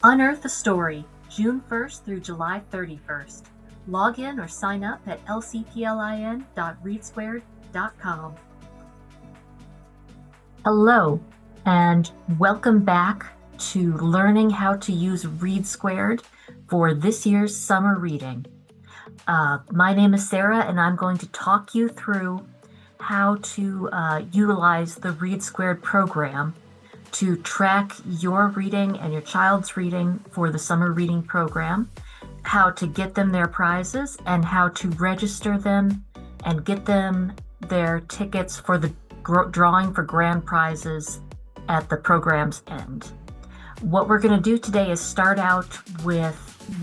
Unearth a Story, June 1st through July 31st. Log in or sign up at lcplin.readsquared.com. Hello, and welcome back to learning how to use ReadSquared for this year's summer reading. My name is Sarah, and I'm going to talk you through how to utilize the ReadSquared program to track your reading and your child's reading for the summer reading program, how to get them their prizes, and how to register them and get them their tickets for the drawing for grand prizes at the program's end. What we're going to do today is start out with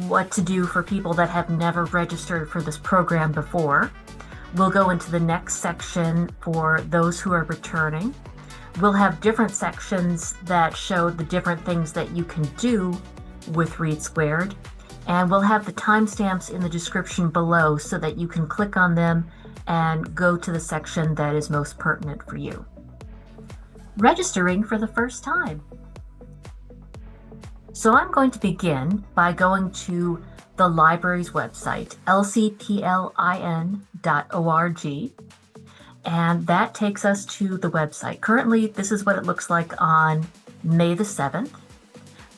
what to do for people that have never registered for this program before. We'll go into the next section for those who are returning. We'll have different sections that show the different things that you can do with ReadSquared, and we'll have the timestamps in the description below so that you can click on them and go to the section that is most pertinent for you. Registering for the first time. So I'm going to begin by going to the library's website, lcplin.org. And that takes us to the website. Currently, this is what it looks like on May the 7th.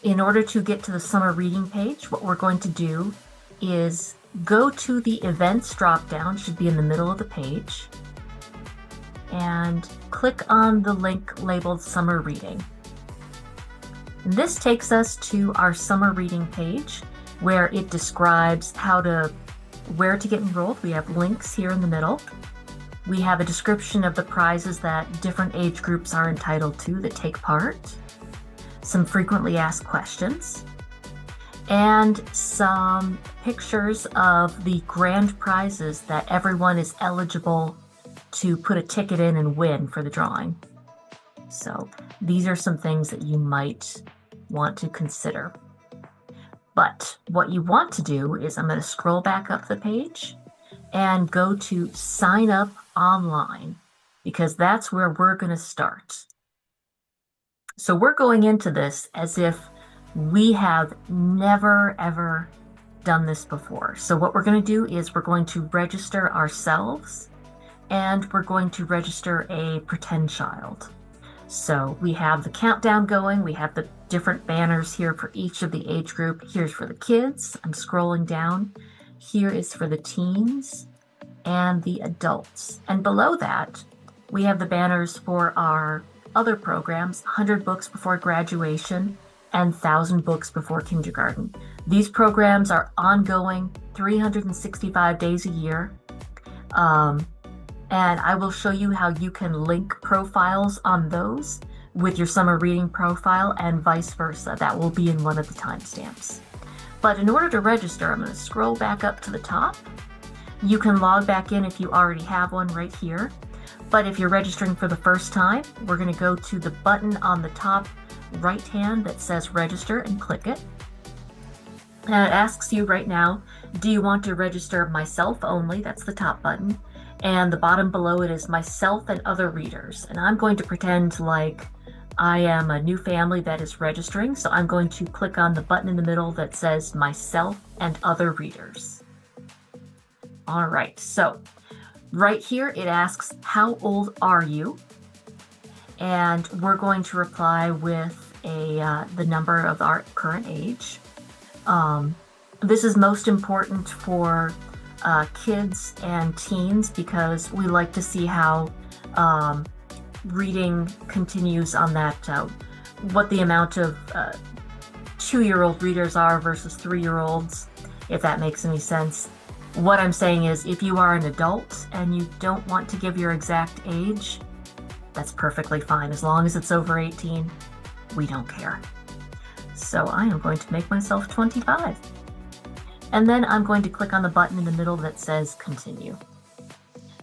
In order to get to the summer reading page, what we're going to do is go to the events dropdown, should be in the middle of the page, and click on the link labeled summer reading. And this takes us to our summer reading page where it describes where to get enrolled. We have links here in the middle. We have a description of the prizes that different age groups are entitled to that take part, some frequently asked questions, and some pictures of the grand prizes that everyone is eligible to put a ticket in and win for the drawing. So these are some things that you might want to consider. But what you want to do is I'm going to scroll back up the page and go to sign up online, because that's where we're going to start. So we're going into this as if we have never ever done this before. So what we're going to do is we're going to register ourselves and we're going to register a pretend child. So we have the countdown going. We have the different banners here for each of the age group. Here's for the kids. I'm scrolling down. Here is for the teens and the adults. And below that, we have the banners for our other programs, 100 books before graduation and 1,000 books before kindergarten. These programs are ongoing 365 days a year. And I will show you how you can link profiles on those with your summer reading profile and vice versa. That will be in one of the timestamps. But in order to register, I'm going to scroll back up to the top. You can log back in if you already have one right here. But if you're registering for the first time, we're going to go to the button on the top right hand that says register and click it. And it asks you right now, do you want to register myself only? That's the top button. And the bottom below it is myself and other readers. And I'm going to pretend like I am a new family that is registering. So I'm going to click on the button in the middle that says myself and other readers. All right, so right here it asks, how old are you? And we're going to reply with the number of our current age. This is most important for kids and teens because we like to see how reading continues on that, what the amount of 2-year-old readers are versus 3-year-olds, if that makes any sense. What I'm saying is if you are an adult and you don't want to give your exact age, that's perfectly fine. As long as it's over 18, we don't care. So I am going to make myself 25. And then I'm going to click on the button in the middle that says continue.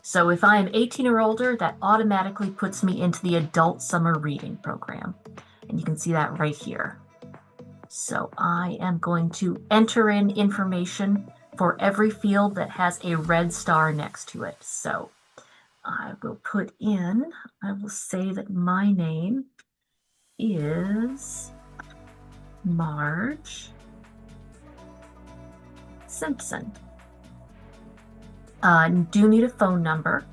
So if I am 18 or older, that automatically puts me into the adult summer reading program. And you can see that right here. So I am going to enter in information for every field that has a red star next to it. So I will say that my name is Marge Simpson. Do need a phone number,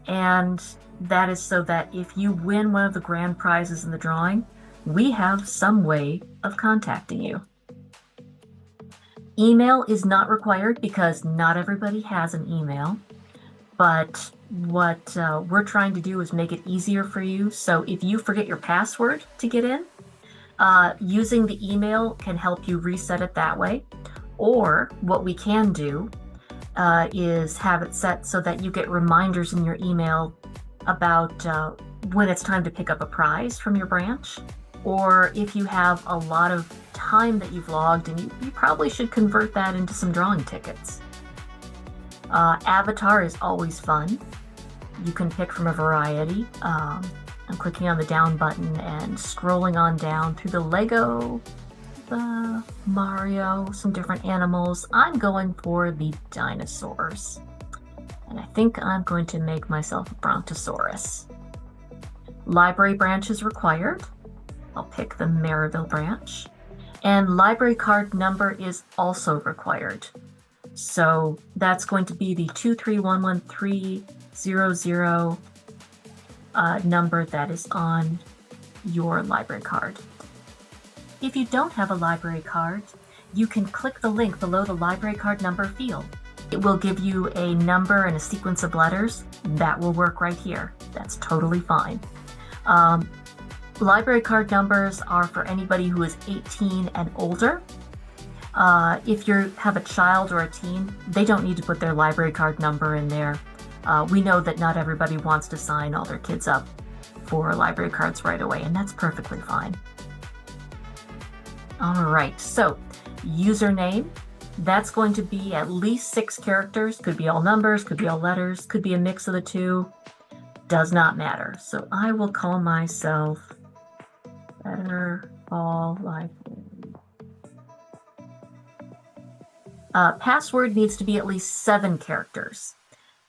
and that is so that if you win one of the grand prizes in the drawing, we have some way of contacting you. Email is not required because not everybody has an email, but what we're trying to do is make it easier for you. So if you forget your password to get in, using the email can help you reset it that way. Or what we can do is have it set so that you get reminders in your email about when it's time to pick up a prize from your branch, or if you have a lot of time that you've logged, and you probably should convert that into some drawing tickets. Avatar is always fun. You can pick from a variety. I'm clicking on the down button and scrolling on down through the Lego, the Mario, some different animals. I'm going for the dinosaurs. And I think I'm going to make myself a Brontosaurus. Library branch is required. I'll pick the Maryville branch. And library card number is also required. So that's going to be the 2311300 number that is on your library card. If you don't have a library card, you can click the link below the library card number field. It will give you a number and a sequence of letters. That will work right here. That's totally fine. Library card numbers are for anybody who is 18 and older. If you have a child or a teen, they don't need to put their library card number in there. We know that not everybody wants to sign all their kids up for library cards right away, and that's perfectly fine. All right, so username, that's going to be at least 6 characters. Could be all numbers, could be all letters, could be a mix of the two. Does not matter. So I will call myself Better Fall Library. Password needs to be at least 7 characters.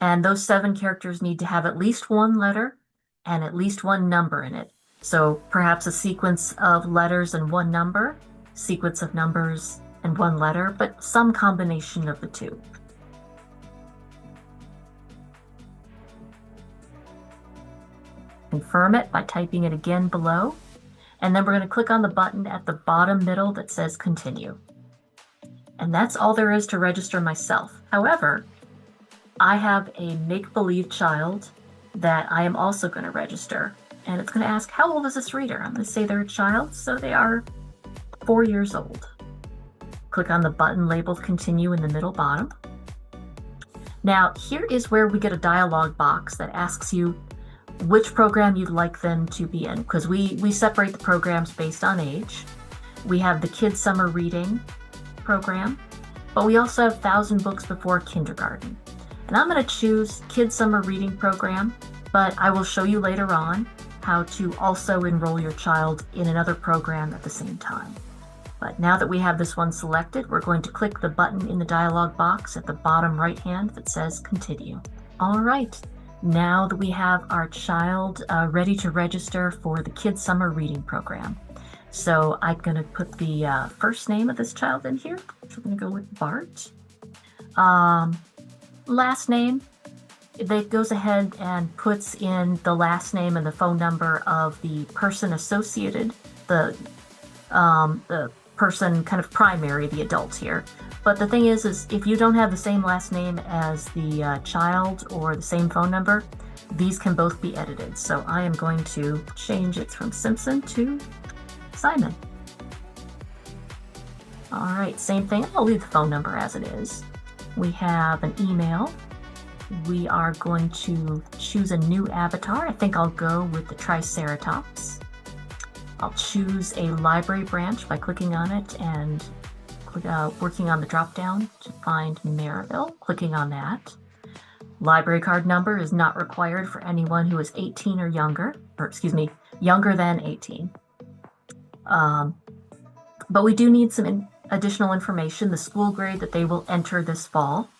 And those 7 characters need to have at least 1 letter and at least 1 number in it. So perhaps a sequence of letters and 1 number, sequence of numbers and 1 letter, but some combination of the two. Confirm it by typing it again below. And then we're going to click on the button at the bottom middle that says continue. And that's all there is to register myself. However, I have a make-believe child that I am also going to register. And it's going to ask, how old is this reader? I'm going to say they're a child, so they are 4 years old. Click on the button labeled continue in the middle bottom. Now, here is where we get a dialog box that asks you which program you'd like them to be in, because we separate the programs based on age. We have the Kids Summer Reading program, but we also have 1,000 Books Before Kindergarten. And I'm going to choose Kids Summer Reading program, but I will show you later on how to also enroll your child in another program at the same time. But now that we have this one selected, we're going to click the button in the dialog box at the bottom right hand that says continue. All right. Now that we have our child ready to register for the Kids Summer Reading program. So I'm going to put the first name of this child in here. So we're going to go with Bart. Last name, it goes ahead and puts in the last name and the phone number of the person associated, the person kind of primary, the adult here. But the thing is if you don't have the same last name as the child or the same phone number, these can both be edited. So I am going to change it from Simpson to Simon. All right, same thing. I'll leave the phone number as it is. We have an email. We are going to choose a new avatar. I think I'll go with the Triceratops. I'll choose a library branch by clicking on it and working on the drop-down to find Maryville, clicking on that. Library card number is not required for anyone who is 18 or younger, or excuse me, younger than 18. But we do need some additional information, the school grade that they will enter this fall.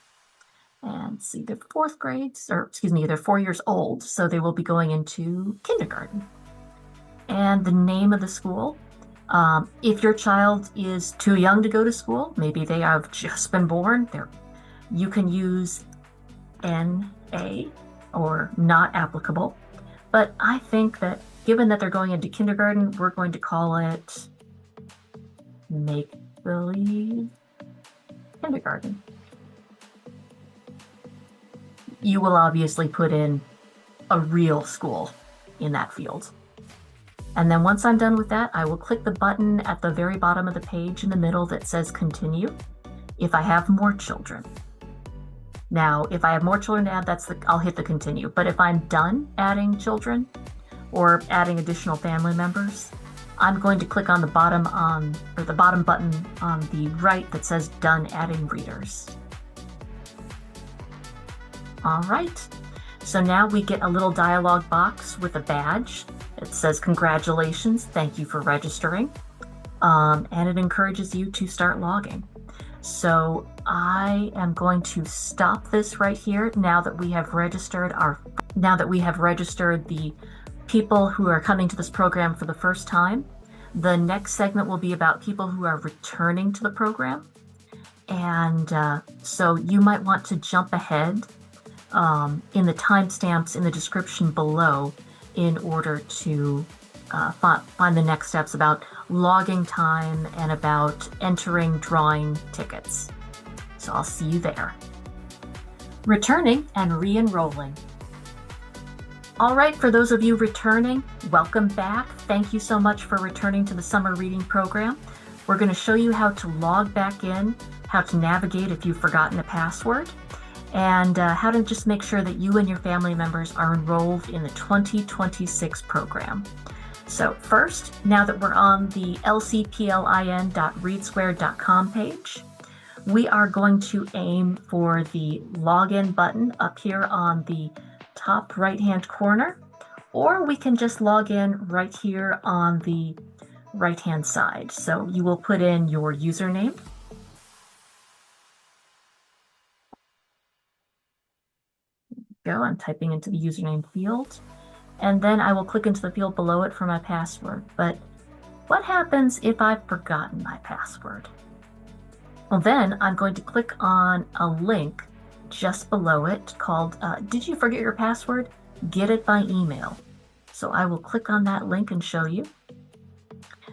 And see, they're 4th grades, or excuse me, they're 4 years old, so they will be going into kindergarten. And the name of the school, If your child is too young to go to school, maybe they have just been born, you can use NA or not applicable. But I think that given that they're going into kindergarten, we're going to call it make-believe kindergarten. You will obviously put in a real school in that field. And then once I'm done with that, I will click the button at the very bottom of the page in the middle that says continue if I have more children. Now, if I have more children to add, I'll hit the continue. But if I'm done adding children or adding additional family members, I'm going to click on the bottom button on the right that says done adding readers. All right. So now we get a little dialog box with a badge. It says, congratulations, thank you for registering. And it encourages you to start logging. So I am going to stop this right here now that we have registered the people who are coming to this program for the first time. The next segment will be about people who are returning to the program. And so you might want to jump ahead in the timestamps in the description below in order to find the next steps about logging time and about entering drawing tickets. So I'll see you there. Returning and re-enrolling. All right, for those of you returning, welcome back. Thank you so much for returning to the summer reading program. We're going to show you how to log back in, how to navigate if you've forgotten a password, and how to just make sure that you and your family members are enrolled in the 2026 program. So first, now that we're on the lcplin.readsquared.com page, we are going to aim for the login button up here on the top right-hand corner, or we can just log in right here on the right-hand side. So you will put in your username. I'm typing into the username field, and then I will click into the field below it for my password. But what happens if I've forgotten my password? Well, then I'm going to click on a link just below it called, did you forget your password? Get it by email. So I will click on that link and show you.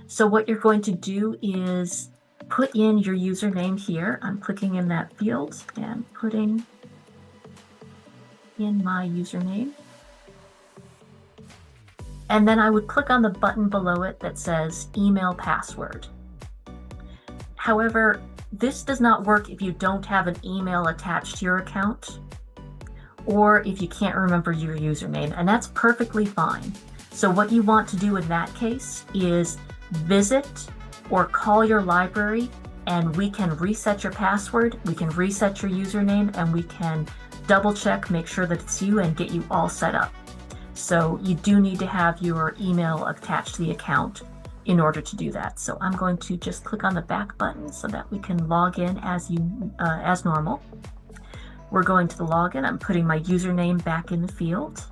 So what you're going to do is put in your username here. I'm clicking in that field and putting in my username. And then I would click on the button below it that says email password. However, this does not work if you don't have an email attached to your account or if you can't remember your username, and that's perfectly fine. So what you want to do in that case is visit or call your library and we can reset your password, we can reset your username, and we can double check, make sure that it's you, and get you all set up. So you do need to have your email attached to the account in order to do that. So I'm going to just click on the back button so that we can log in as normal. We're going to the login. I'm putting my username back in the field.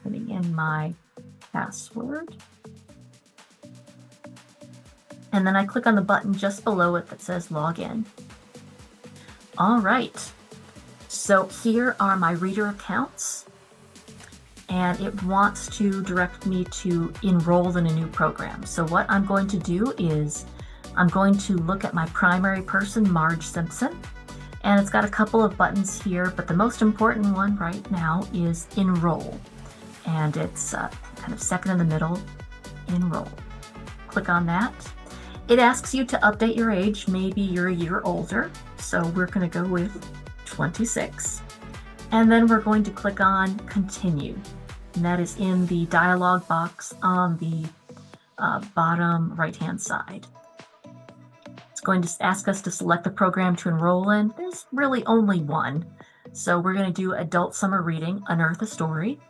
Putting in my password. And then I click on the button just below it that says login. All right. So here are my reader accounts, and it wants to direct me to enroll in a new program. So what I'm going to do is I'm going to look at my primary person, Marge Simpson, and it's got a couple of buttons here, but the most important one right now is enroll. And it's kind of second in the middle, enroll. Click on that. It asks you to update your age. Maybe you're a year older, so we're going to go with 26. And then we're going to click on continue. And that is in the dialog box on the bottom right-hand side. It's going to ask us to select the program to enroll in. There's really only one. So we're going to do Adult Summer Reading, Unearth a Story,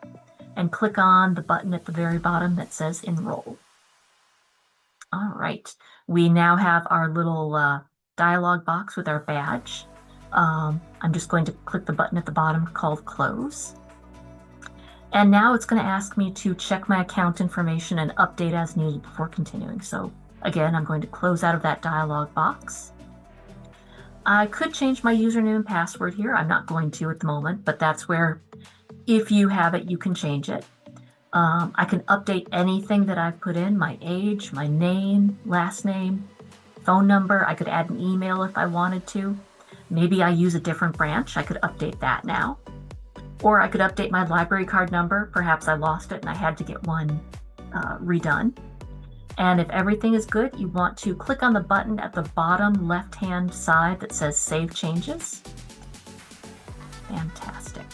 and click on the button at the very bottom that says enroll. All right, we now have our little dialog box with our badge. I'm just going to click the button at the bottom called close. And now it's going to ask me to check my account information and update as needed before continuing. So again, I'm going to close out of that dialog box. I could change my username and password here. I'm not going to at the moment, but that's where, if you have it, you can change it. I can update anything that I've put in, my age, my name, last name, phone number. I could add an email if I wanted to. Maybe I use a different branch. I could update that now. Or I could update my library card number. Perhaps I lost it and I had to get one redone. And if everything is good, you want to click on the button at the bottom left-hand side that says Save Changes. Fantastic.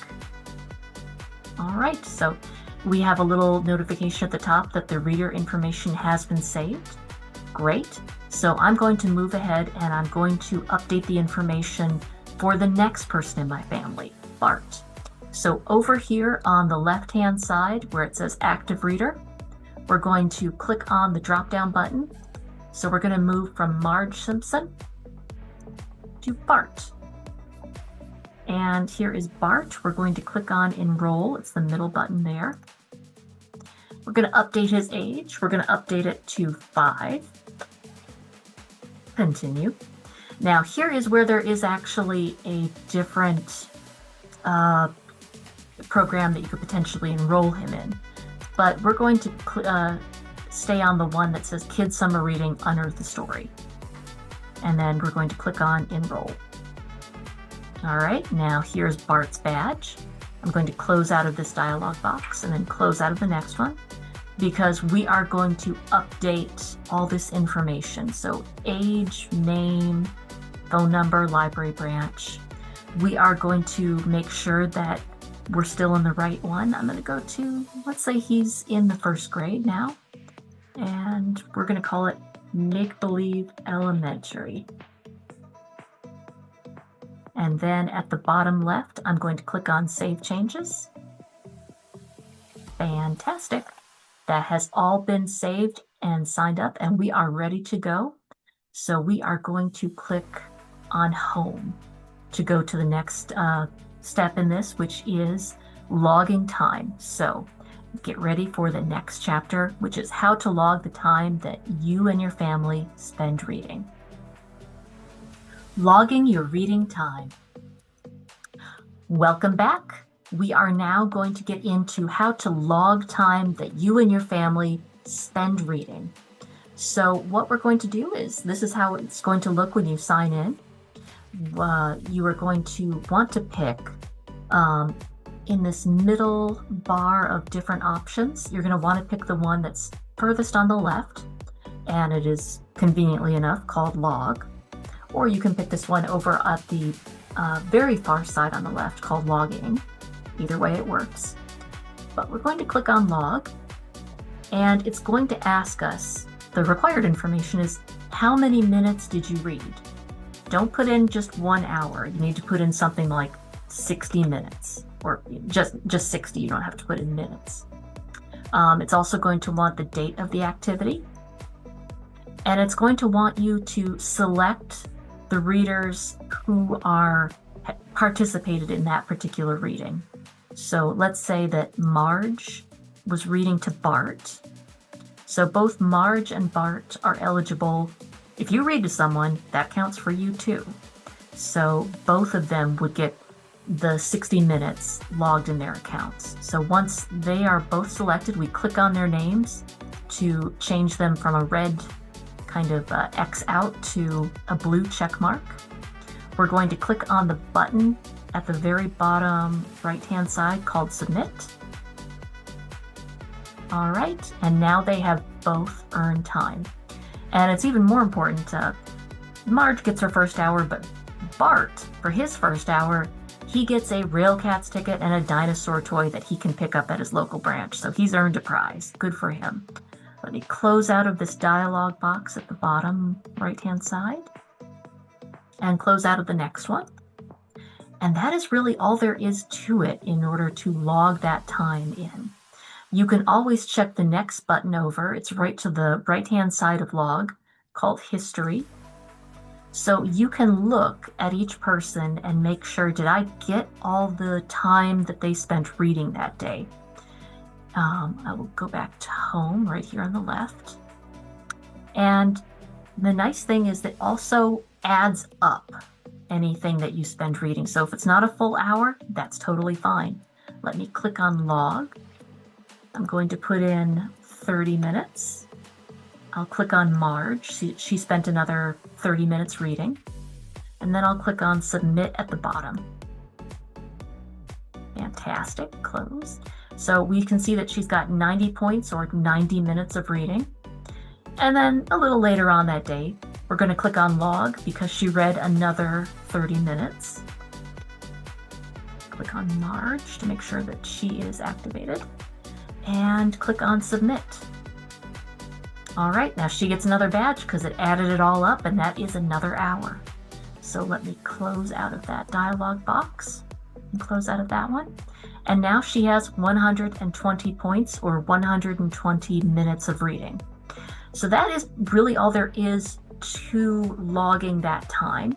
All right, so we have a little notification at the top that the reader information has been saved. Great. So I'm going to move ahead and I'm going to update the information for the next person in my family, Bart. So over here on the left-hand side where it says Active Reader, we're going to click on the drop-down button. So we're going to move from Marge Simpson to Bart. And here is Bart. We're going to click on Enroll. It's the middle button there. We're going to update his age. We're going to update it to 5. Continue. Now here is where there is actually a different program that you could potentially enroll him in. But we're going to stay on the one that says Kids Summer Reading Unearth the Story. And then we're going to click on Enroll. All right, now here's Bart's badge. I'm going to close out of this dialog box and then close out of the next one because we are going to update all this information. So age, name, phone number, library branch. We are going to make sure that we're still in the right one. I'm going to go to, let's say he's in the 1st grade now, and we're going to call it Make Believe Elementary. And then at the bottom left, I'm going to click on Save Changes. Fantastic. That has all been saved and signed up, and we are ready to go. So we are going to click on Home to go to the next step in this, which is logging time. So get ready for the next chapter, which is how to log the time that you and your family spend reading. Logging your reading time. Welcome back. We are now going to get into how to log time that you and your family spend reading. So what we're going to do is, this is how it's going to look when you sign in. You are going to want to pick in this middle bar of different options, you're going to want to pick the one that's furthest on the left, and it is conveniently enough called Log. Or you can pick this one over at the very far side on the left called Logging. Either way it works. But we're going to click on Log, and it's going to ask us, the required information is, how many minutes did you read? Don't put in just 1 hour. You need to put in something like 60 minutes, or just 60. You don't have to put in minutes. It's also going to want the date of the activity, and it's going to want you to select the readers who are participated in that particular reading. So let's say that Marge was reading to Bart. So both Marge and Bart are eligible. If you read to someone, that counts for you too. So both of them would get the 60 minutes logged in their accounts. So once they are both selected, we click on their names to change them from a red kind of X out to a blue check mark. We're going to click on the button at the very bottom right-hand side called Submit. All right, and now they have both earned time. And it's even more important, Marge gets her first hour, but Bart, for his first hour, he gets a Railcats ticket and a dinosaur toy that he can pick up at his local branch. So he's earned a prize. Good for him. Let me close out of this dialog box at the bottom right-hand side and close out of the next one. And that is really all there is to it in order to log that time in. You can always check the next button over. It's right to the right-hand side of Log, called History. So you can look at each person and make sure, did I get all the time that they spent reading that day? I will go back to home right here on the left. And the nice thing is that also adds up anything that you spend reading. So if it's not a full hour, that's totally fine. Let me click on log. I'm going to put in 30 minutes. I'll click on Marge. She spent another 30 minutes reading. And then I'll click on submit at the bottom. Fantastic, close. So we can see that she's got 90 points or 90 minutes of reading. And then a little later on that day, we're going to click on log because she read another 30 minutes. Click on Marge to make sure that she is activated. And click on submit. All right, now she gets another badge because it added it all up, and that is another hour. So let me close out of that dialog box and close out of that one. And now she has 120 points or 120 minutes of reading. So that is really all there is to logging that time.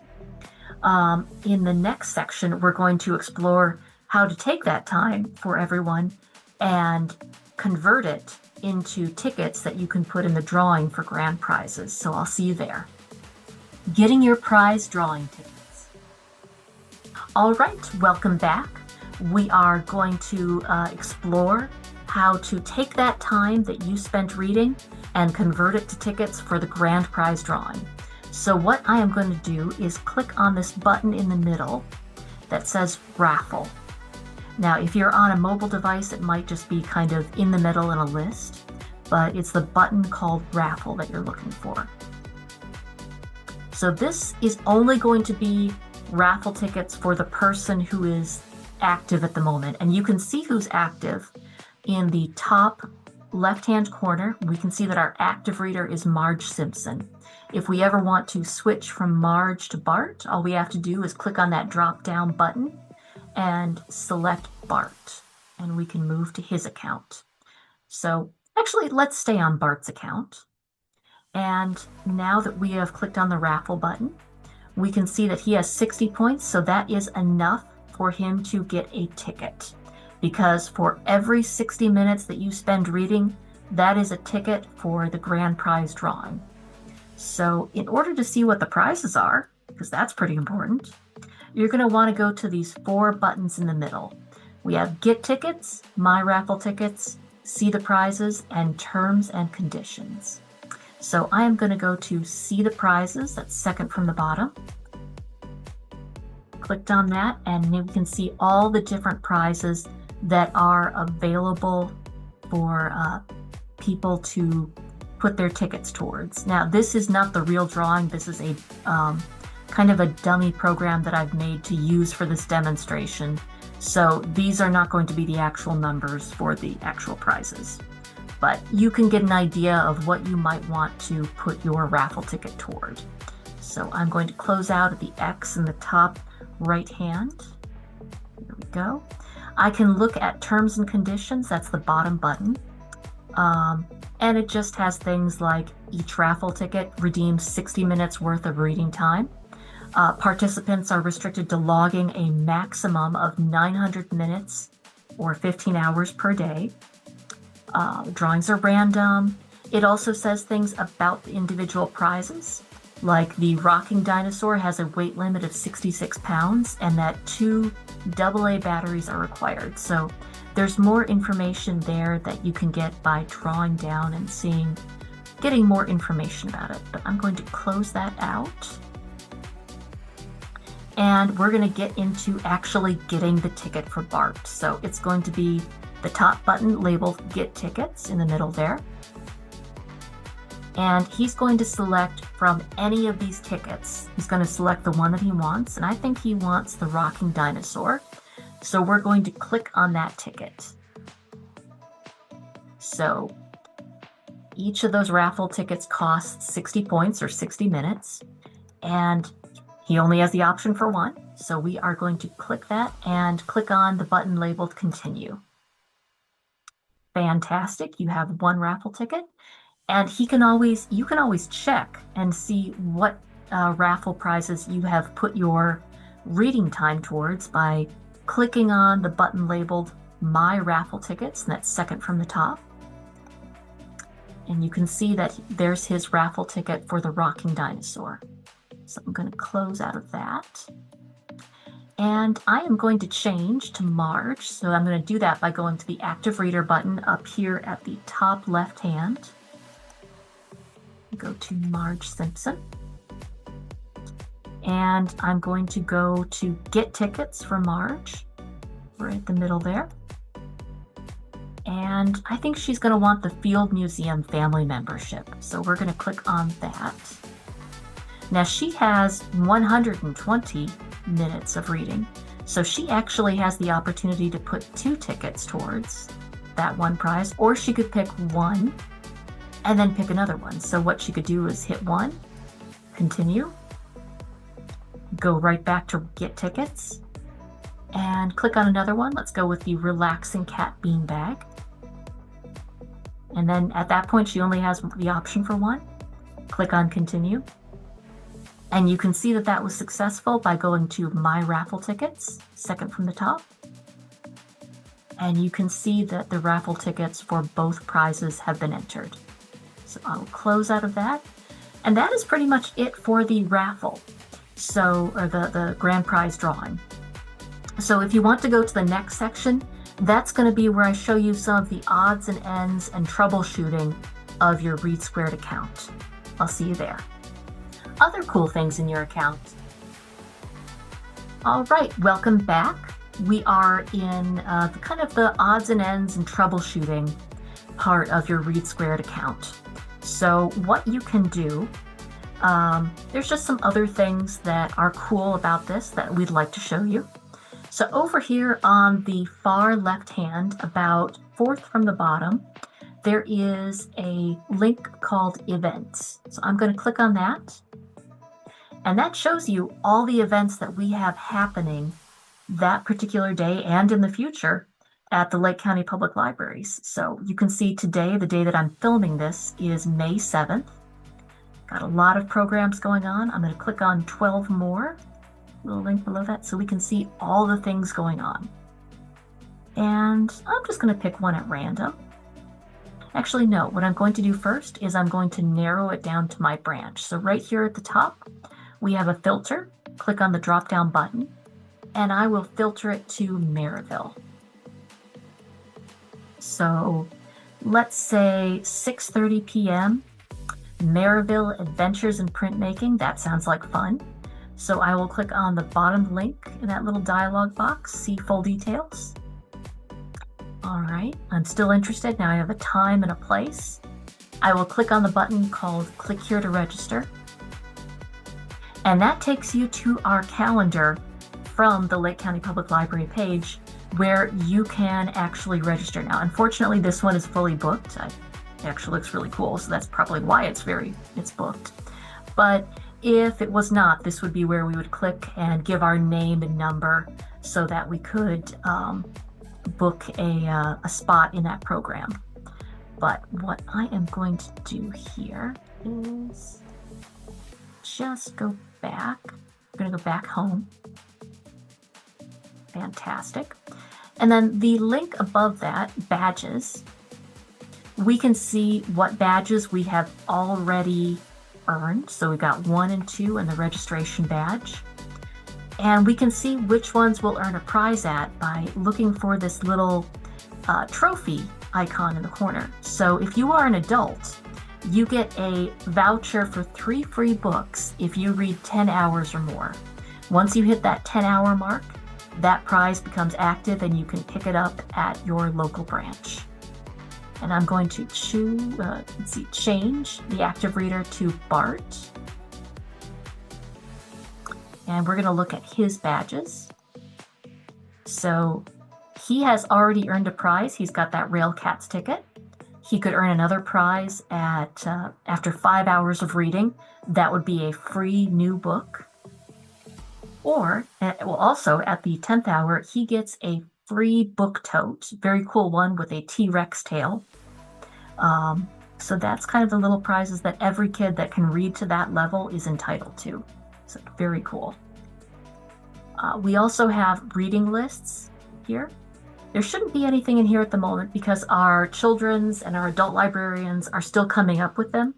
In the next section, we're going to explore how to take that time for everyone and convert it into tickets that you can put in the drawing for grand prizes. So I'll see you there. Getting your prize drawing tickets. All right, welcome back. We are going to explore how to take that time that you spent reading and convert it to tickets for the grand prize drawing. So what I am going to do is click on this button in the middle that says raffle. Now, if you're on a mobile device, it might just be kind of in the middle in a list, but it's the button called raffle that you're looking for. So this is only going to be raffle tickets for the person who is active at the moment. And you can see who's active in the top left-hand corner. We can see that our active reader is Marge Simpson. If we ever want to switch from Marge to Bart, all we have to do is click on that drop-down button and select Bart, and we can move to his account. So actually, let's stay on Bart's account. And now that we have clicked on the raffle button, we can see that he has 60 points, so that is enough for him to get a ticket. Because for every 60 minutes that you spend reading, that is a ticket for the grand prize drawing. So in order to see what the prizes are, because that's pretty important, you're going to want to go to these 4 buttons in the middle. We have Get Tickets, My Raffle Tickets, See the Prizes, and Terms and Conditions. So I am going to go to See the Prizes, that's second from the bottom. Clicked on that, and we can see all the different prizes that are available for people to put their tickets towards. Now, this is not the real drawing. This is a kind of a dummy program that I've made to use for this demonstration. So these are not going to be the actual numbers for the actual prizes. But you can get an idea of what you might want to put your raffle ticket toward. So I'm going to close out at the X in the top right hand. Here we go. I can look at terms and conditions. That's the bottom button. And it just has things like each raffle ticket redeems 60 minutes worth of reading time. Participants are restricted to logging a maximum of 900 minutes or 15 hours per day. Drawings are random. It also says things about the individual prizes, like the rocking dinosaur has a weight limit of 66 pounds and that 2 AA batteries are required. So there's more information there that you can get by drawing down and getting more information about it. But I'm going to close that out. And we're going to get into actually getting the ticket for Bart. So it's going to be the top button labeled Get Tickets in the middle there. And he's going to select from any of these tickets. He's going to select the one that he wants, and I think he wants the rocking dinosaur. So we're going to click on that ticket. So each of those raffle tickets costs 60 points or 60 minutes, and he only has the option for one. So we are going to click that and click on the button labeled Continue. Fantastic, you have one raffle ticket. And you can always check and see what raffle prizes you have put your reading time towards by clicking on the button labeled My Raffle Tickets, and that's second from the top. And you can see that there's his raffle ticket for the Rocking Dinosaur. So I'm going to close out of that. And I am going to change to Marge. So I'm going to do that by going to the Active Reader button up here at the top left hand. Go to Marge Simpson. And I'm going to go to Get Tickets for Marge, right in the middle there. And I think she's going to want the Field Museum family membership. So we're going to click on that. Now she has 120 minutes of reading. So she actually has the opportunity to put 2 tickets towards that one prize, or she could pick one and then pick another one. So what she could do is hit 1, continue, go right back to Get Tickets, and click on another one. Let's go with the Relaxing Cat Beanbag. And then at that point, she only has the option for 1. Click on Continue. And you can see that that was successful by going to My Raffle Tickets, second from the top. And you can see that the raffle tickets for both prizes have been entered. So I'll close out of that. And that is pretty much it for the raffle. So, or the grand prize drawing. So if you want to go to the next section, that's going to be where I show you some of the odds and ends and troubleshooting of your ReadSquared account. I'll see you there. Other cool things in your account. All right, welcome back. We are in kind of the odds and ends and troubleshooting part of your ReadSquared account. So what you can do, there's just some other things that are cool about this that we'd like to show you. So over here on the far left hand, about 4th from the bottom, there is a link called Events. So I'm going to click on that. And that shows you all the events that we have happening that particular day and in the future at the Lake County Public Libraries. So you can see today, the day that I'm filming this, is May 7th. Got a lot of programs going on. I'm going to click on 12 more. Little link below that so we can see all the things going on. And I'm just going to pick one at random. Actually, no, what I'm going to do first is I'm going to narrow it down to my branch. So right here at the top, we have a filter. Click on the drop down button and I will filter it to Maryville. So let's say 6:30 p.m. Maryville Adventures in Printmaking. That sounds like fun. So I will click on the bottom link in that little dialog box, see full details. All right, I'm still interested. Now I have a time and a place. I will click on the button called Click Here to Register. And that takes you to our calendar from the Lake County Public Library page where you can actually register. Now, unfortunately, this one is fully booked. It actually looks really cool, so that's probably why it's booked. But if it was not, this would be where we would click and give our name and number so that we could book a spot in that program. But what I am going to do here is just go back. I'm going to go back home. Fantastic. And then the link above that, badges, we can see what badges we have already earned. So we got 1 and 2 in the registration badge. And we can see which ones we'll earn a prize at by looking for this little trophy icon in the corner. So if you are an adult, you get a voucher for 3 free books if you read 10 hours or more. Once you hit that 10-hour mark, that prize becomes active and you can pick it up at your local branch. And I'm going to change the active reader to Bart. And we're going to look at his badges. So he has already earned a prize. He's got that Rail Cats ticket. He could earn another prize at after 5 hours of reading. That would be a free new book. Or, also at the 10th hour, he gets a free book tote. Very cool one with a T-Rex tail. So that's kind of the little prizes that every kid that can read to that level is entitled to. So very cool. We also have reading lists here. There shouldn't be anything in here at the moment because our children's and our adult librarians are still coming up with them.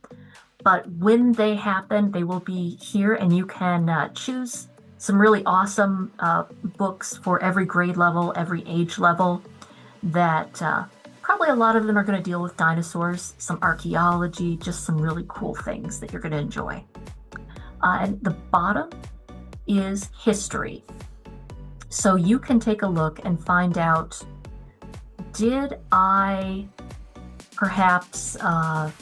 But when they happen, they will be here, and you can choose some really awesome books for every grade level, every age level, that probably a lot of them are going to deal with dinosaurs, some archaeology, just some really cool things that you're going to enjoy. And the bottom is history. So you can take a look and find out, did I perhaps, did I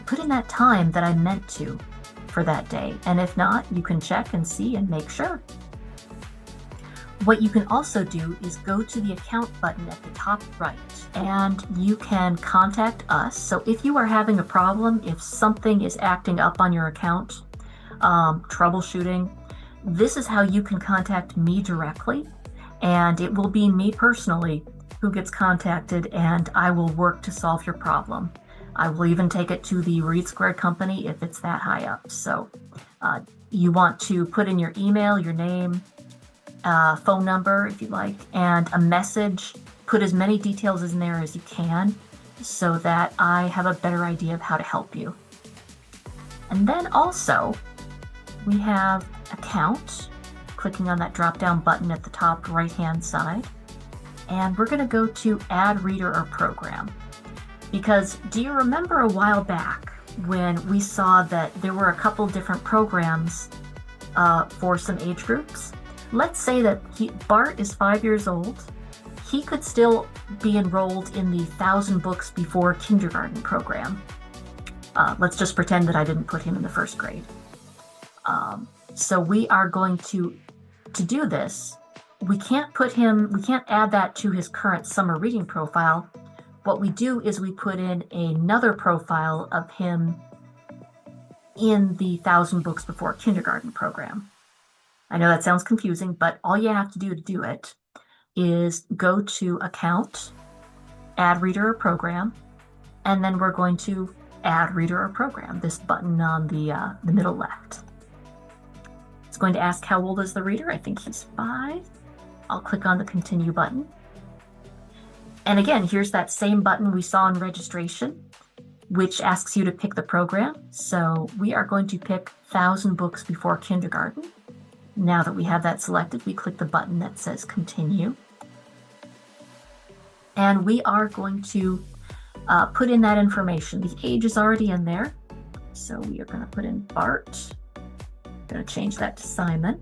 put in that time that I meant to for that day? And if not, you can check and see and make sure. What you can also do is go to the account button at the top right, and you can contact us. So if you are having a problem, if something is acting up on your account, troubleshooting, this is how you can contact me directly, and it will be me personally who gets contacted, and I will work to solve your problem. I will even take it to the ReadSquared company if it's that high up. So you want to put in your email, your name, phone number if you like, and a message. Put as many details in there as you can so that I have a better idea of how to help you. And then also we have account, clicking on that drop down button at the top right hand side, and we're going to go to add reader or program. Because do you remember a while back when we saw that there were a couple different programs for some age groups? Let's say that Bart is 5 years old. He could still be enrolled in the 1,000 Books Before Kindergarten program. Let's just pretend that I didn't put him in the first grade. So we are going to do this. We can't add that to his current summer reading profile. What we do is we put in another profile of him in the 1,000 Books Before Kindergarten program. I know that sounds confusing, but all you have to do it is go to Account, Add Reader or Program, and then we're going to Add Reader or Program, this button on the middle left. It's going to ask how old is the reader. I think he's 5. I'll click on the Continue button. And again, here's that same button we saw in registration, which asks you to pick the program. So we are going to pick 1,000 Books Before Kindergarten. Now that we have that selected, we click the button that says Continue. And we are going to put in that information. The age is already in there. So we are going to put in Bart. I'm going to change that to Simon.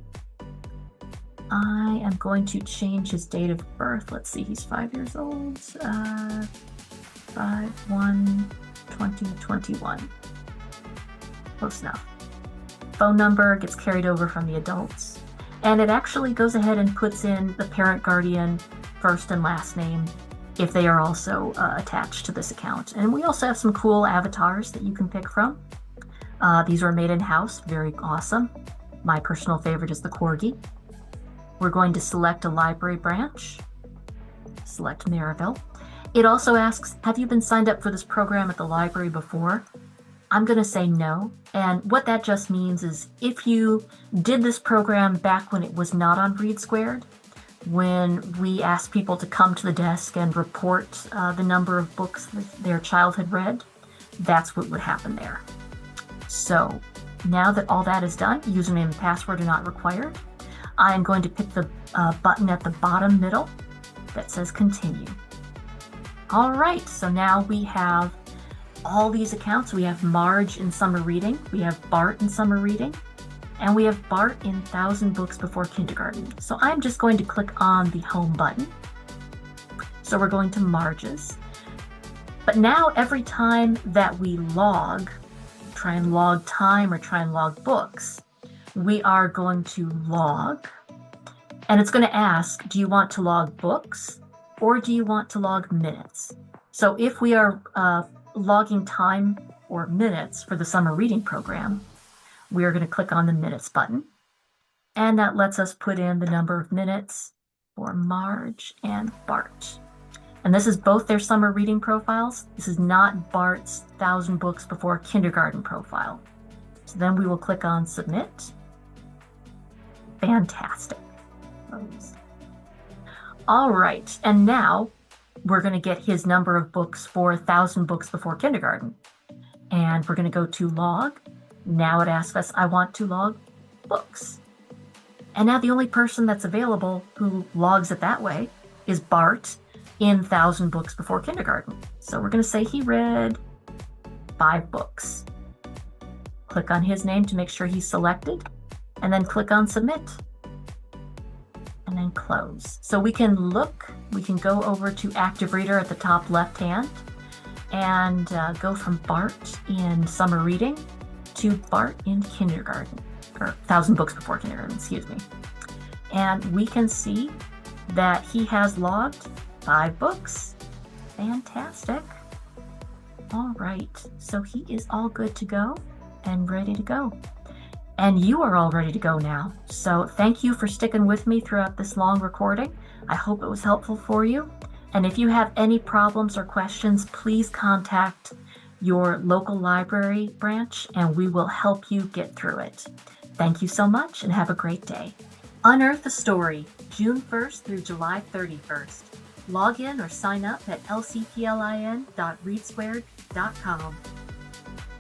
I am going to change his date of birth. Let's see, he's 5 years old. 5/1/2021. Close enough. Phone number gets carried over from the adults. And it actually goes ahead and puts in the parent guardian first and last name if they are also attached to this account. And we also have some cool avatars that you can pick from. These were made in-house, very awesome. My personal favorite is the Corgi. We're going to select a library branch, select Maryville. It also asks, have you been signed up for this program at the library before? I'm going to say no. And what that just means is if you did this program back when it was not on ReadSquared, when we asked people to come to the desk and report the number of books that their child had read, that's what would happen there. So now that all that is done, username and password are not required. I'm going to pick the button at the bottom middle that says Continue. All right, so now we have all these accounts. We have Marge in summer reading, we have Bart in summer reading, and we have Bart in 1,000 Books Before Kindergarten. So I'm just going to click on the home button. So we're going to Marge's. But now every time that we try and log time or try and log books, we are going to log, and it's going to ask, do you want to log books or do you want to log minutes? So if we are logging time or minutes for the summer reading program, we are going to click on the minutes button, and that lets us put in the number of minutes for Marge and Bart. And this is both their summer reading profiles. This is not Bart's 1,000 Books Before Kindergarten profile. So then we will click on Submit. Fantastic. All right, and now we're going to get his number of books for 1,000 books before kindergarten. And we're going to go to log. Now it asks us, I want to log books. And now the only person that's available who logs it that way is Bart in 1,000 books before kindergarten. So we're going to say he read 5 books. Click on his name to make sure he's selected, and then click on submit. And then close. So we can go over to Active Reader at the top left hand and go from Bart in summer reading to Bart in kindergarten, or 1,000 books before kindergarten, excuse me. And we can see that he has logged 5 books. Fantastic. All right, so he is all good to go and ready to go. And you are all ready to go now. So thank you for sticking with me throughout this long recording. I hope it was helpful for you. And if you have any problems or questions, please contact your local library branch and we will help you get through it. Thank you so much and have a great day. Unearth a Story, June 1st through July 31st. Log in or sign up at lcplin.readsquared.com.